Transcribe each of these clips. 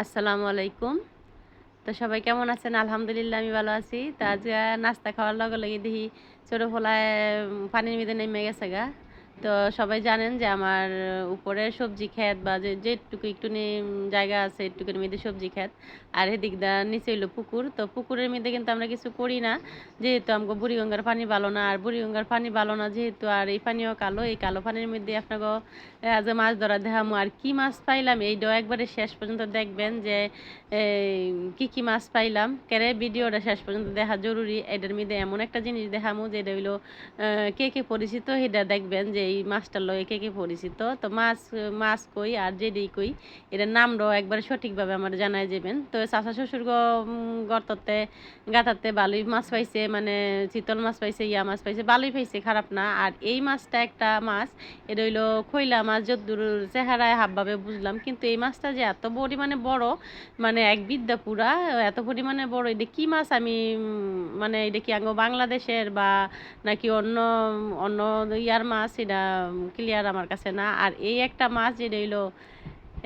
আসসালামু আলাইকুম। তো সবাই কেমন আছেন? আলহামদুলিল্লাহ আমি ভালো আছি। তো আজকে নাস্তা খাওয়ার লগে লগে দেখি ছোট পোলায় পানির মধ্যে নেমে গেছে গা। তো সবাই জানেন যে আমার উপরে সবজি ক্ষেত বা যেটুকু একটুখানি জায়গা আছে এটুকুর মধ্যে সবজি ক্ষেত। আর এদিক দা নিচে হইলো পুকুর। তো পুকুরের মধ্যে কিন্তু আমরা কিছু করি না। যেহেতু আমগো বুড়িগঙ্গার পানি ভালো না। আর বুড়িগঙ্গার পানি ভালো না যেহেতু আর এই পানিও কালো। এই কালো পানির মধ্যে আপনাকে আজ মাছ ধরা দেখামু। আর কি মাছ পাইলাম এইটাও একবারে শেষ পর্যন্ত দেখবেন যে কি মাছ পাইলাম। কেরে ভিডিওটা শেষ পর্যন্ত দেখা জরুরি। এটার মধ্যে এমন একটা জিনিস দেখামু যেটা হইলো কে পরিচিত সেটা দেখবেন যে এই মাছটার লগে কে পরিচিত। তো মাছ মাছ কই আর যেটাই কই এটার নামটাও একবার সঠিকভাবে আমার জানাই যাবেন। তো চাচা শ্বশুর গর্ততে গাতাতে ভালোই মাছ পাইছে, মানে চিতল মাছ পাইছে, ইয়া মাছ পাইছে, ভালোই পাইছে, খারাপ না। আর এই মাছটা একটা মাছ, এটা হইলো খৈলা মাছ, যদ্দূর চেহারায় হাবভাবে বুঝলাম। কিন্তু এই মাছটা যে এত পরিমাণে বড়, মানে এক বিদ্যা পুরা, এত পরিমাণে বড়। এটা কি মাছ আমি মানে এটা কি আঙ্গো বাংলাদেশের বা নাকি অন্য অন্য ইয়ার মাছ এটা ক্লিয়ার আমার কাছে না। আর এই একটা মাছ যেটা হইলো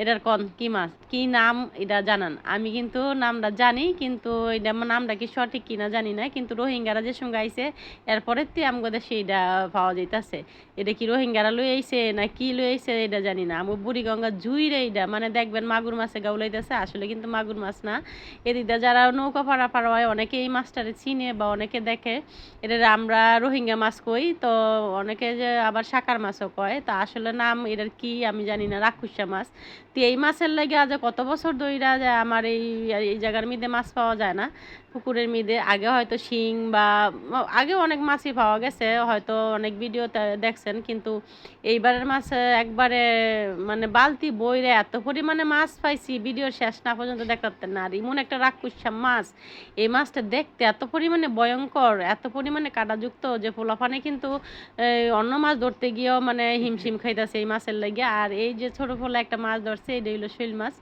এটার কি মাছ কি নাম এটা জানান। আমি কিন্তু নামটা জানি, কিন্তু এটা নামটা কি সঠিক কিনা জানি না। কিন্তু রোহিঙ্গারা যে সঙ্গে আইছে এরপরের তে আমাদের সেইটা পাওয়া যাইতেছে। এটা কি রোহিঙ্গারা লই আইছে না কি লই আইছে এটা জানি না। আমি বুড়িগঙ্গা জুইরে এইটা মানে দেখবেন মাগুর মাছে গাউলাইতেছে, আসলে কিন্তু মাগুর মাছ না। এদিকটা যারা নৌকা পাড়া হয় অনেকে এই মাছটারে চিনে বা অনেকে দেখে। এটা আমরা রোহিঙ্গা মাছ কই, তো অনেকে যে আবার শাকার মাছও কয়। তা আসলে নাম এটার কি আমি জানি না, রাক্ষুসা মাছ। তো এই মাছের লাগে আজ কত বছর ধইরা যে আমার এই জায়গার মধ্যে মাছ পাওয়া যায় না, পুকুরের মধ্যে। আগে হয়তো শিং বা আগে অনেক মাছই পাওয়া গেছে, হয়তো অনেক ভিডিওতে দেখছেন। কিন্তু এইবারের মাছ একবারে মানে বালতি বইরে এত পরিমাণে মাছ পাইছি, ভিডিওর শেষ না পর্যন্ত দেখতে না। আর এমন একটা রাক্ষুসা মাছ, এই মাছটা দেখতে এত পরিমাণে ভয়ঙ্কর, এত পরিমাণে কাঁটাযুক্ত যে পোলাপানে কিন্তু অন্য মাছ ধরতে গিয়েও মানে হিমশিম খাইতেছে এই মাছের লাগে। আর এই যে ছোট পোলা একটা মাছ ধরছে, এটা হইলো শৈল মাছ।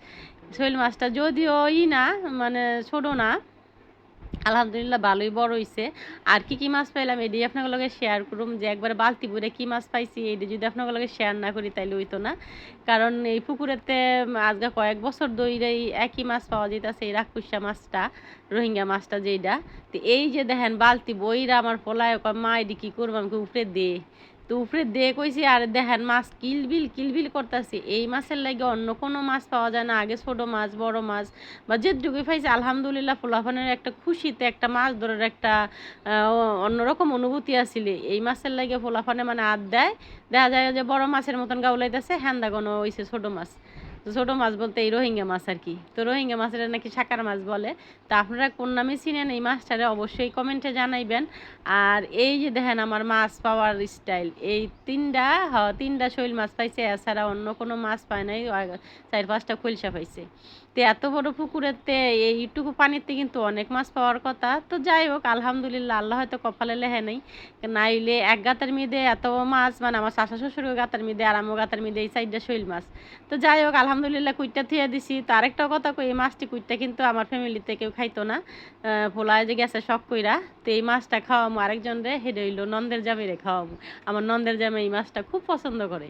শৈল মাছটা যদিও না, মানে ছোট না, আলহামদুলিল্লাহ ভালোই বড় হইছে। আর কি মাছ পাইলাম এটাই আপনাদের লগে শেয়ার করুম, যে একবার বালতি ভরে কি মাছ পাইছি এটা যদি আপনাদের লগে শেয়ার না করি তাইলে হইতো না। কারণ এই পুকুরেতে আজকে কয়েক বছর ধরেই একই মাছ পাওয়া যাইতেছে, এই রাক্ষুসা মাছটা, রোহিঙ্গা মাছটা যেটা। তো এই যে দেখেন বালতি বইরা আমার পোলায় মা এটি কি করবো, আমাকে উপরে দে। তো উপরে দিয়ে কইছি, আর দেখেন মাছ কিলবিল করতেছি। এই মাছের লাগে অন্য কোনো মাছ পাওয়া যায় না। আগে ছোট মাছ, বড় মাছ বা যেটুকুই পাইছি আলহামদুলিল্লাহ, পোলাপানের একটা খুশিতে একটা মাছ ধরার একটা অন্যরকম অনুভূতি আছিল। এই মাছের লাগে পোলাপানে মানে দেয়, দেখা যায় যে বড় মাছের মতন গাউলাইতেছে, হ্যান্দা কোনো হইছে ছোট মাছ। তো ছোট মাছ বলতে এই রোহিঙ্গা মাছ আর কি। তো রোহিঙ্গা মাছের নাকি শাকার মাছ বলে। তো আপনারা কোন নামে চিনেন এই মাছটারে অবশ্যই কমেন্টে জানাইবেন। আর এই যে দেখেন আমার মাছ পাওয়ার স্টাইল, এই তিনটা শৈল মাছ পাইছে, এছাড়া অন্য কোনো মাছ পায় নাই। 4-5টা খৈলসা পাইছে। তো এত বড় পুকুরেতে এইটুকু পানিতে কিন্তু অনেক মাছ পাওয়ার কথা। তো যাই হোক আলহামদুলিল্লাহ, আল্লাহ হয়তো কপালে লেহে নেই, নাইলে এক গাতার মধ্যে এত মাছ, মানে আমার শাশা শ্বশুরের গাতার মধ্যে আর আমার গাতার মধ্যে এই সাইডটা শৈল মাছ। তো যাই হোক আলহামদুলিল্লাহ কুইটটা থুয়ে দিছি। তো আরেকটা কথা কই, এই মাছটি কুইটটা কিন্তু আমার ফ্যামিলিতে কেউ খাইতো না, পোলায় যে গেছে শখ কইরা। তো এই মাছটা খাওয়াবো আরেকজন রে, হেডে হইলো নন্দের জামাইরে খাওয়াবো। আমার নন্দের জামাই এই মাছটা খুব পছন্দ করে।